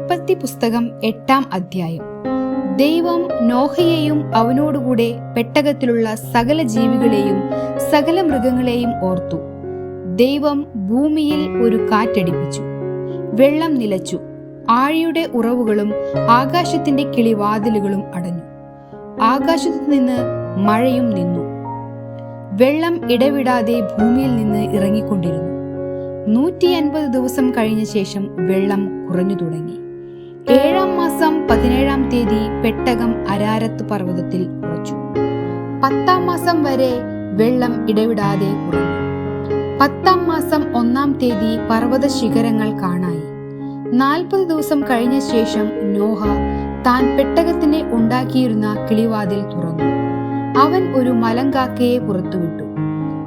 ഉൽപ്പത്തി പുസ്തകം 8-ാം അധ്യായം. ദൈവം നോഹയെയും അവനോടുകൂടെ പെട്ടകത്തിലുള്ള സകല ജീവികളെയും സകല മൃഗങ്ങളെയും ഓർത്തു. ദൈവം ഭൂമിയിൽ ഒരു കാറ്റടിപ്പിച്ചു, വെള്ളം നിലച്ചു, ആഴിയുടെ ഉറവുകളും ആകാശത്തിന്റെ കിളിവാതിലുകളും അടഞ്ഞു. ആകാശത്തു നിന്ന് മഴയും നിന്നു. വെള്ളം ഇടവിടാതെ ഭൂമിയിൽ നിന്ന് ഇറങ്ങിക്കൊണ്ടിരുന്നു. 150 ദിവസം കഴിഞ്ഞ ശേഷം വെള്ളം കുറഞ്ഞു തുടങ്ങി. 7-ാം മാസം 17-ാം തീയതി പെട്ടകം അരാരത്ത് പർവ്വതത്തിൽ ഉറച്ചു. 10-ാം മാസം വരെ വെള്ളം ഇടവിടാതെ കുറഞ്ഞു. 10-ാം മാസം 1-ാം തീയതി പർവ്വത ശിഖരങ്ങൾ കാണായി. 40 ദിവസം കഴിഞ്ഞ ശേഷം നോഹ താൻ പെട്ടകത്തിനെ ഉണ്ടാക്കിയിരുന്ന കിളിവാതിൽ തുറന്നു. അവൻ ഒരു മലങ്കാക്കയെ പുറത്തുവിട്ടു.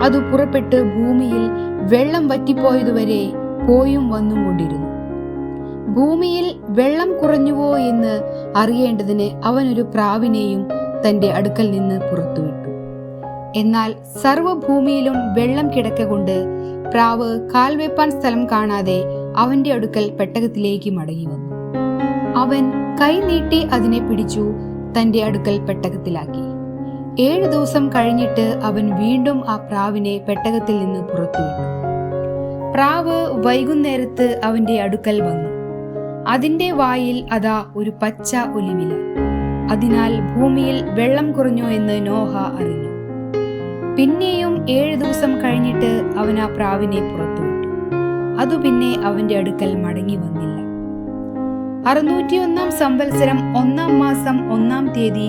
അത് പുറപ്പെട്ട് ഭൂമിയിൽ വെള്ളം വറ്റിപ്പോയതുവരെ പോയും വന്നും കൊണ്ടിരുന്നു. ഭൂമിയിൽ വെള്ളം കുറഞ്ഞുവോ എന്ന് അറിയേണ്ടതിന് അവനൊരു പ്രാവിനെയും തന്റെ അടുക്കൽ നിന്ന് പുറത്തുവിട്ടു. എന്നാൽ സർവ്വഭൂമിയിലും വെള്ളം കിടക്കൊണ്ട് പ്രാവ് കാൽവെപ്പാൻ സ്ഥലം കാണാതെ അവന്റെ അടുക്കൽ പെട്ടകത്തിലേക്ക് മടങ്ങി വന്നു. അവൻ കൈ നീട്ടി അതിനെ പിടിച്ചു തന്റെ അടുക്കൽ പെട്ടകത്തിലാക്കി. 7 ദിവസം കഴിഞ്ഞിട്ട് അവൻ വീണ്ടും ആ പ്രാവിനെ പെട്ടകത്തിൽ നിന്ന് പുറത്തുവിട്ടു. പ്രാവ് വൈകുന്നേരത്ത് അവന്റെ അടുക്കൽ വന്നു. അതിന്റെ വായിൽ അതാ ഒരു പച്ച ഒലിവില. അതിനാൽ ഭൂമിയിൽ വെള്ളം കുറഞ്ഞു എന്ന് നോഹ അറിഞ്ഞു. പിന്നെയും 7 ദിവസം കഴിഞ്ഞിട്ട് അവൻ ആ പ്രാവിനെ പുറത്തുവിട്ടു. അതു പിന്നെ അവന്റെ അടുക്കൽ മടങ്ങി വന്നില്ല. 601-ാം സംവത്സരം 1-ാം മാസം 1-ാം തീയതി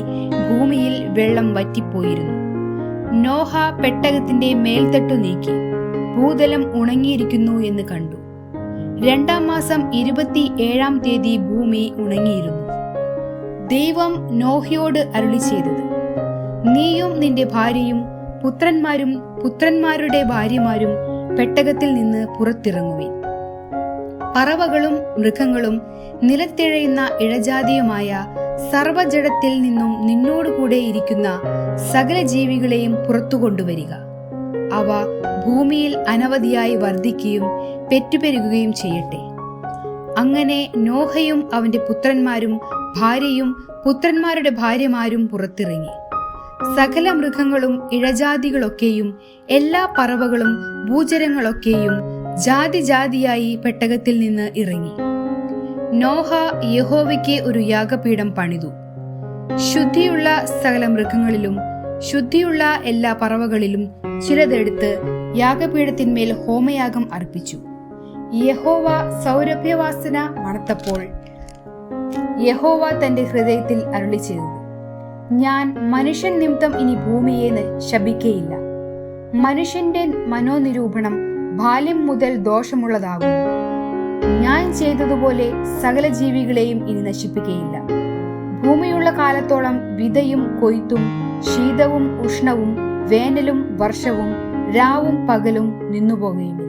ഭൂമിയിൽ വെള്ളം വറ്റിപ്പോയിരുന്നു. നോഹ പെട്ടകത്തിന്റെ മേൽത്തട്ടു നീക്കി. ഭൂതലം ഉണങ്ങിയിരിക്കുന്നു എന്ന് കണ്ടു. 2-ാം മാസം 27-ാം തീയതി ഭൂമി ഉണങ്ങിയിരുന്നു. ദൈവം നോഹയോട് അരുളി ചെയ്തത്: നീയും നിന്റെ ഭാര്യയും പുത്രന്മാരും പുത്രന്മാരുടെ ഭാര്യമാരും പെട്ടകത്തിൽ നിന്ന് പുറത്തിറങ്ങുവിൻ. പറവകളും മൃഗങ്ങളും നിലത്തിഴയുന്ന ഇഴജാതിയുമായ സർവ്വജഡത്തിൽ നിന്നും നിന്നോടുകൂടെ ഇരിക്കുന്ന സകല ജീവികളെയും പുറത്തു കൊണ്ടുവരിക. അവ ഭൂമിയിൽ അനവധിയായി വർദ്ധിക്കുകയും പെറ്റുപെരുകുകയും ചെയ്യട്ടെ. അങ്ങനെ നോഹയും അവന്റെ പുത്രന്മാരും ഭാര്യയും പുത്രന്മാരുടെ ഭാര്യമാരും പുറത്തിറങ്ങി. സകല മൃഗങ്ങളും ഇഴജാതികളൊക്കെയും എല്ലാ പറവകളും ഭൂചരങ്ങളൊക്കെയും ജാതി ജാതിയായി പെട്ടകത്തിൽ നിന്ന് ഇറങ്ങി. നോഹ യഹോവയ്ക്ക് ഒരു യാഗപീഠം പണിതു. ശുദ്ധിയുള്ള സകല മൃഗങ്ങളിലും ശുദ്ധിയുള്ള എല്ലാ പറവകളിലും ചിലതെടുത്ത് യാഗപീഠത്തിന്മേൽ ഹോമയാഗം അർപ്പിച്ചു. യഹോവ സൗരഭ്യവാസന മണത്തപ്പോൾ യഹോവ തന്റെ ഹൃദയത്തിൽ അരുളി ചെയ്തത്: ഞാൻ മനുഷ്യൻ നിമിത്തം ഇനി ഭൂമിയെ ശപിക്കയില്ല. മനുഷ്യന്റെ മനോനിരൂപണം ബാല്യം മുതൽ ദോഷമുള്ളതാകുന്നു. ഞാൻ ചെയ്തതുപോലെ സകല ജീവികളെയും ഇനി നശിപ്പിക്കയില്ല. ഭൂമിയുള്ള കാലത്തോളം വിതയും കൊയ്ത്തും ശീതവും ഉഷ്ണവും വേനലും വർഷവും രാവും പകലും നിന്നുപോകുകയില്ല.